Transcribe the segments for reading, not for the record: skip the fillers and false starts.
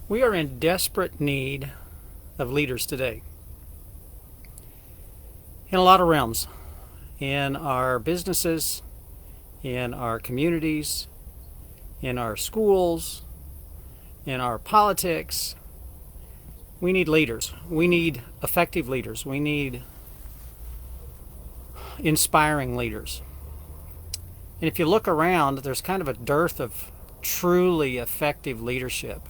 We are in desperate need of leaders today in a lot of realms, in our businesses, in our communities, in our schools, in our politics. We need leaders. We need effective leaders. We need inspiring leaders. And if you look around, there's kind of a dearth of truly effective leadership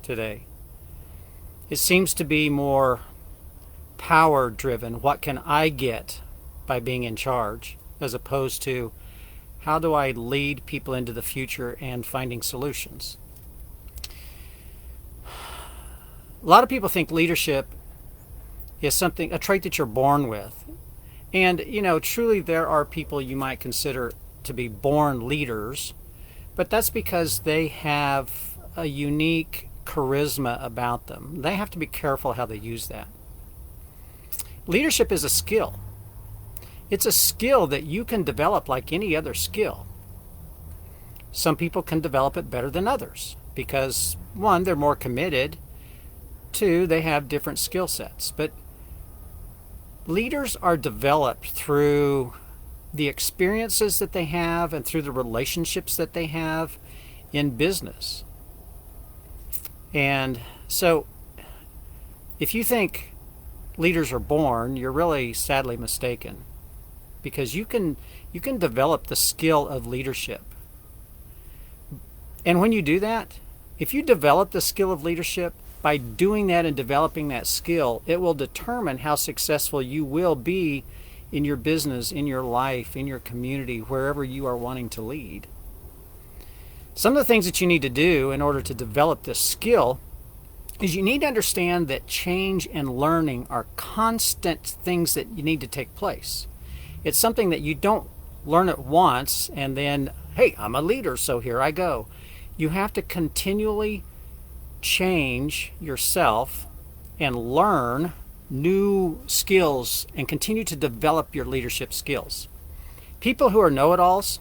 today. It seems to be more power driven. What can I get by being in charge, as opposed to how do I lead people into the future and finding solutions. A lot of people think leadership is a trait that you're born with. And, truly there are people you might consider to be born leaders, but that's because they have a unique charisma about them. They have to be careful how they use that. Leadership is a skill. It's a skill that you can develop like any other skill. Some people can develop it better than others because, one, they're more committed. Two, they have different skill sets. But leaders are developed through the experiences that they have and through the relationships that they have in business. And so if you think leaders are born, you're really sadly mistaken, because you can develop the skill of leadership. And when you do that, if you develop the skill of leadership, by doing that and developing that skill, it will determine how successful you will be in your business, in your life, in your community, wherever you are wanting to lead. Some of the things that you need to do in order to develop this skill is you need to understand that change and learning are constant things that you need to take place. It's something that you don't learn at once and then, hey, I'm a leader, so here I go. You have to continually change yourself and learn new skills and continue to develop your leadership skills. People who are know-it-alls,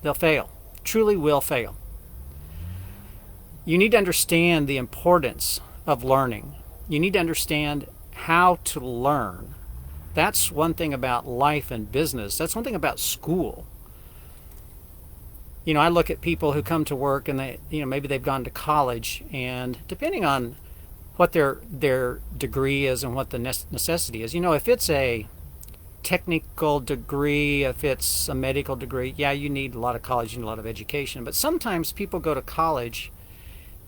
they'll fail, truly will fail. You need to understand the importance of learning. You need to understand how to learn. That's one thing about life and business. That's one thing about school. I look at people who come to work and they, maybe they've gone to college, and depending on what their degree is and what the necessity is, if it's a technical degree, if it's a medical degree, yeah, you need a lot of college and a lot of education. But sometimes people go to college,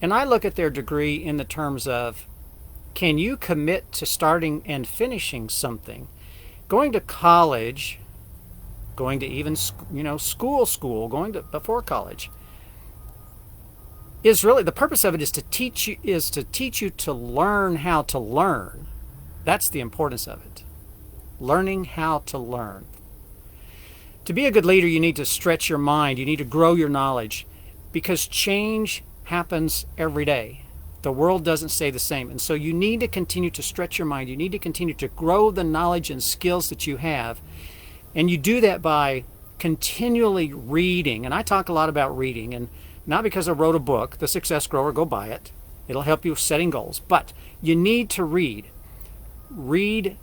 and I look at their degree in the terms of, can you commit to starting and finishing something? Going to college, going to even school, going to before college, is really the purpose of it is to teach you to learn how to learn. That's the importance of it. Learning how to learn. To be a good leader, you need to stretch your mind. You need to grow your knowledge, because change happens every day. The world doesn't stay the same. And so you need to continue to stretch your mind. You need to continue to grow the knowledge and skills that you have. And you do that by continually reading. And I talk a lot about reading, and not because I wrote a book, The Success Grower, go buy it. It'll help you with setting goals. But you need to read. Read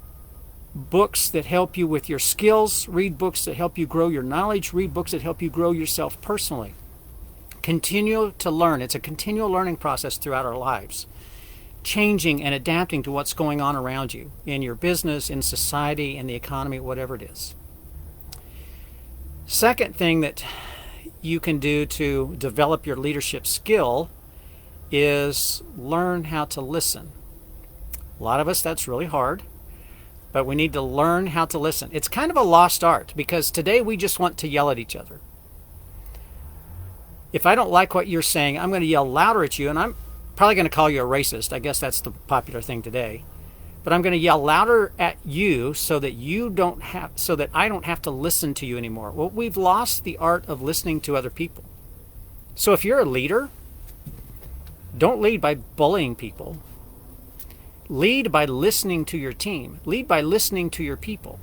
books that help you with your skills. Read books that help you grow your knowledge. Read books that help you grow yourself personally. Continue to learn. It's a continual learning process throughout our lives. Changing and adapting to what's going on around you, in your business, in society, in the economy, whatever it is. Second thing that you can do to develop your leadership skill is learn how to listen. A lot of us, that's really hard, but we need to learn how to listen. It's kind of a lost art, because today we just want to yell at each other. If I don't like what you're saying, I'm going to yell louder at you, and I'm probably going to call you a racist. I guess that's the popular thing today. But I'm going to yell louder at you so that I don't have to listen to you anymore. Well, we've lost the art of listening to other people. So if you're a leader, don't lead by bullying people. Lead by listening to your team. Lead by listening to your people.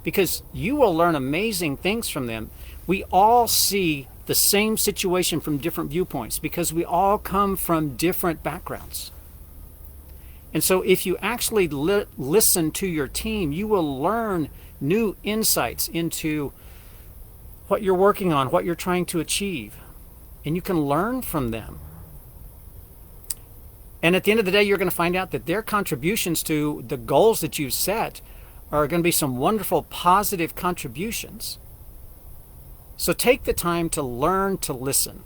Because you will learn amazing things from them. We all see the same situation from different viewpoints because we all come from different backgrounds. And so if you actually listen to your team, you will learn new insights into what you're working on, what you're trying to achieve, and you can learn from them. And at the end of the day, you're going to find out that their contributions to the goals that you've set are going to be some wonderful, positive contributions. So take the time to learn to listen.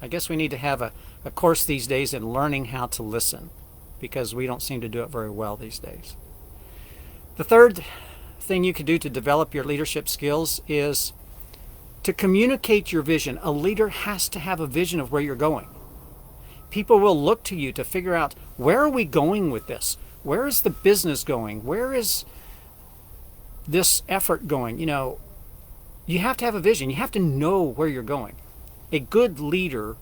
I guess we need to have a course these days in learning how to listen, because we don't seem to do it very well these days. The third thing you can do to develop your leadership skills is to communicate your vision. A leader has to have a vision of where you're going. People will look to you to figure out, where are we going with this? Where is the business going? Where is this effort going? You have to have a vision. You have to know where you're going. A good leader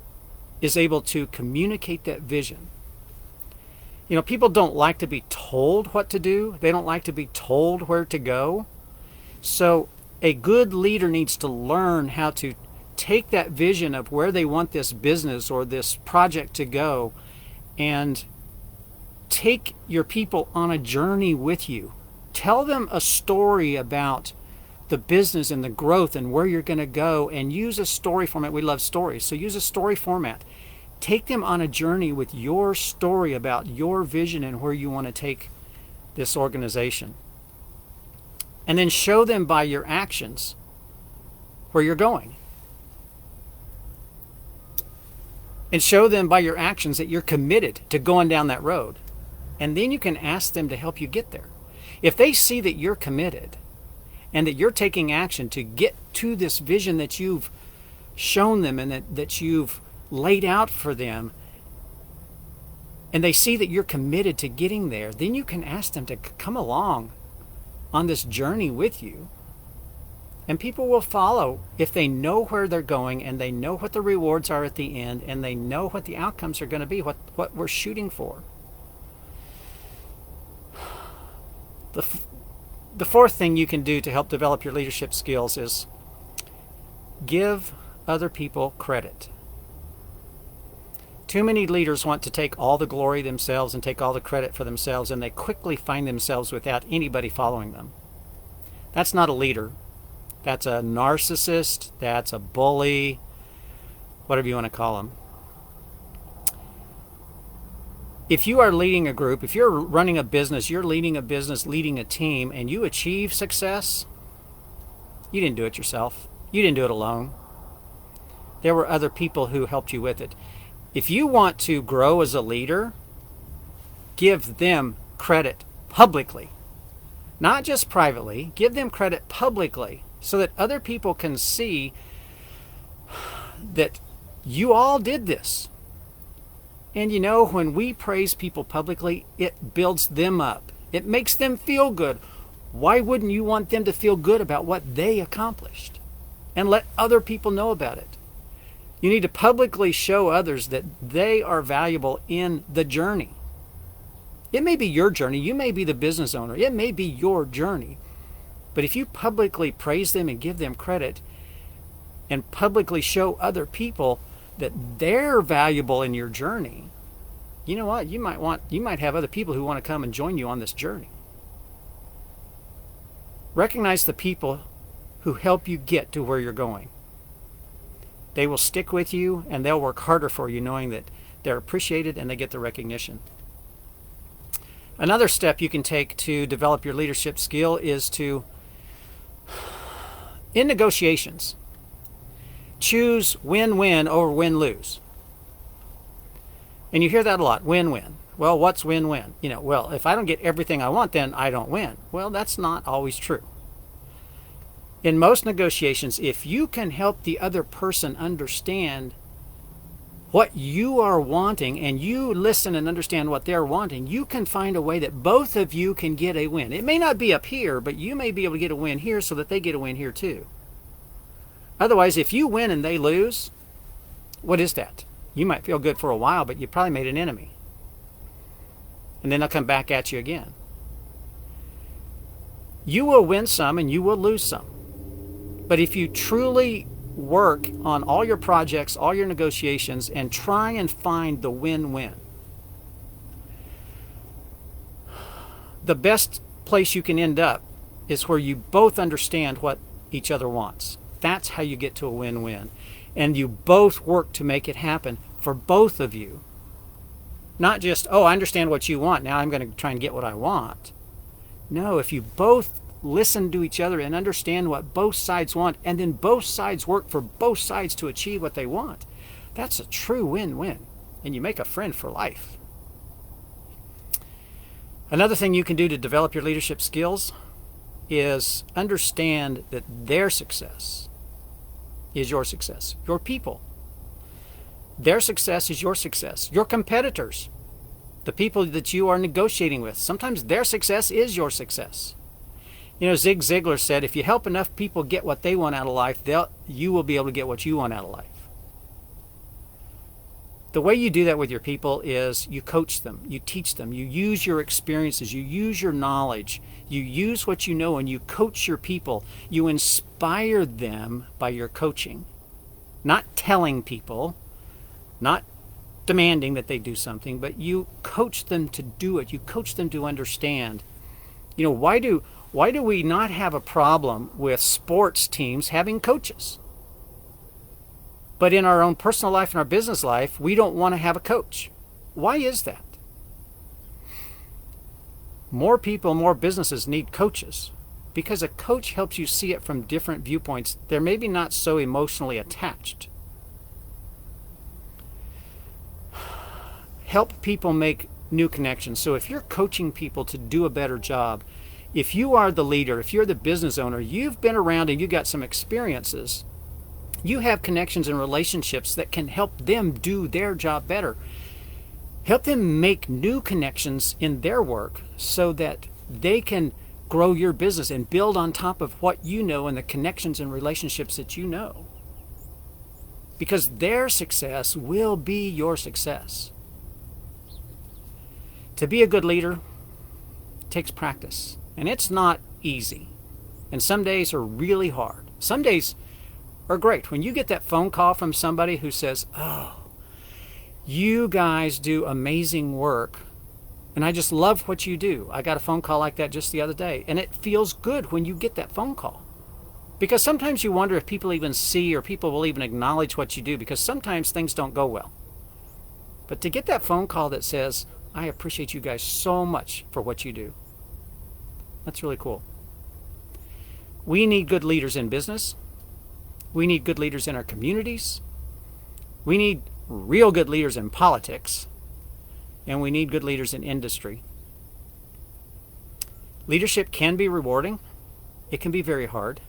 is able to communicate that vision. People don't like to be told what to do. They don't like to be told where to go. So a good leader needs to learn how to take that vision of where they want this business or this project to go and take your people on a journey with you. Tell them a story about the business and the growth and where you're going to go, and use a story format. We love stories, so use a story format. Take them on a journey with your story about your vision and where you want to take this organization. And then show them by your actions where you're going. And show them by your actions that you're committed to going down that road. And then you can ask them to help you get there. If they see that you're committed and that you're taking action to get to this vision that you've shown them and that you've laid out for them, and they see that you're committed to getting there, then you can ask them to come along on this journey with you. And people will follow if they know where they're going, and they know what the rewards are at the end, and they know what the outcomes are going to be, what we're shooting for. The fourth thing you can do to help develop your leadership skills is give other people credit. Too many leaders want to take all the glory themselves and take all the credit for themselves, and they quickly find themselves without anybody following them. That's not a leader. That's a narcissist. That's a bully. Whatever you want to call them. If you are leading a group, if you're running a business, you're leading a business, leading a team, and you achieve success, you didn't do it yourself. You didn't do it alone. There were other people who helped you with it. If you want to grow as a leader, give them credit publicly. Not just privately. Give them credit publicly so that other people can see that you all did this. And when we praise people publicly, it builds them up. It makes them feel good. Why wouldn't you want them to feel good about what they accomplished? And let other people know about it. You need to publicly show others that they are valuable in the journey. It may be your journey. You may be the business owner. It may be your journey. But if you publicly praise them and give them credit and publicly show other people that they're valuable in your journey, you know what? You might have other people who want to come and join you on this journey. Recognize the people who help you get to where you're going. They will stick with you, and they'll work harder for you, knowing that they're appreciated and they get the recognition. Another step you can take to develop your leadership skill is to, in negotiations, choose win-win over win-lose. And you hear that a lot, win-win. Well, what's win-win? Well, if I don't get everything I want, then I don't win. Well, that's not always true. In most negotiations, if you can help the other person understand what you are wanting, and you listen and understand what they're wanting, you can find a way that both of you can get a win. It may not be up here, but you may be able to get a win here so that they get a win here too. Otherwise, if you win and they lose, what is that? You might feel good for a while, but you probably made an enemy. And then they'll come back at you again. You will win some and you will lose some. But if you truly work on all your projects, all your negotiations, and try and find the win-win. The best place you can end up is where you both understand what each other wants. That's how you get to a win-win. And you both work to make it happen for both of you. Not just, oh, I understand what you want, now I'm going to try and get what I want. No, if you both listen to each other and understand what both sides want, and then both sides work for both sides to achieve what they want, that's a true win-win. And you make a friend for life. Another thing you can do to develop your leadership skills is understand that their success is your success. Your people. Their success is your success. Your competitors, the people that you are negotiating with, sometimes their success is your success. You know, Zig Ziglar said, if you help enough people get what they want out of life, you will be able to get what you want out of life. The way you do that with your people is you coach them, you teach them, you use your experiences, you use your knowledge, you use what you know, and you coach your people. You inspire them by your coaching. Not telling people, not demanding that they do something, but you coach them to do it. You coach them to understand. You know, why do we not have a problem with sports teams having coaches? But in our own personal life and our business life, we don't want to have a coach. Why is that? More people, more businesses need coaches because a coach helps you see it from different viewpoints. They're maybe not so emotionally attached. Help people make new connections. So if you're coaching people to do a better job, if you are the leader, if you're the business owner, you've been around and you got some experiences. You have connections and relationships that can help them do their job better. Help them make new connections in their work so that they can grow your business and build on top of what you know and the connections and relationships that you know. Because their success will be your success. To be a good leader takes practice, and it's not easy. And some days are really hard. Some days are great. When you get that phone call from somebody who says, oh, you guys do amazing work, and I just love what you do. I got a phone call like that just the other day, and it feels good when you get that phone call. Because sometimes you wonder if people even see or people will even acknowledge what you do, because sometimes things don't go well. But to get that phone call that says, I appreciate you guys so much for what you do, that's really cool. We need good leaders in business. We need good leaders in our communities. We need real good leaders in politics. And we need good leaders in industry. Leadership can be rewarding. It can be very hard.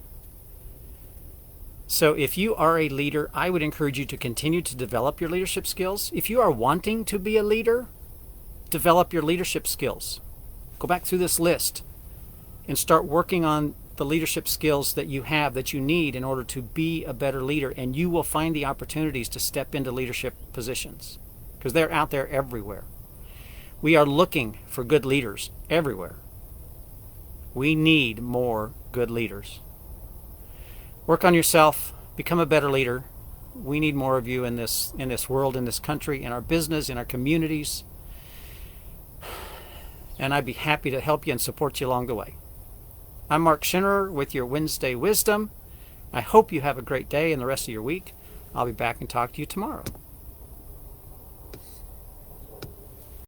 So if you are a leader, I would encourage you to continue to develop your leadership skills. If you are wanting to be a leader, develop your leadership skills. Go back through this list and start working on the leadership skills that you have, that you need in order to be a better leader, and you will find the opportunities to step into leadership positions because they're out there everywhere. We are looking for good leaders everywhere. We need more good leaders. Work on yourself, become a better leader. We need more of you in this world, in this country, in our business, in our communities. And I'd be happy to help you and support you along the way. I'm Mark Schinnerer with your Wednesday Wisdom. I hope you have a great day and the rest of your week. I'll be back and talk to you tomorrow.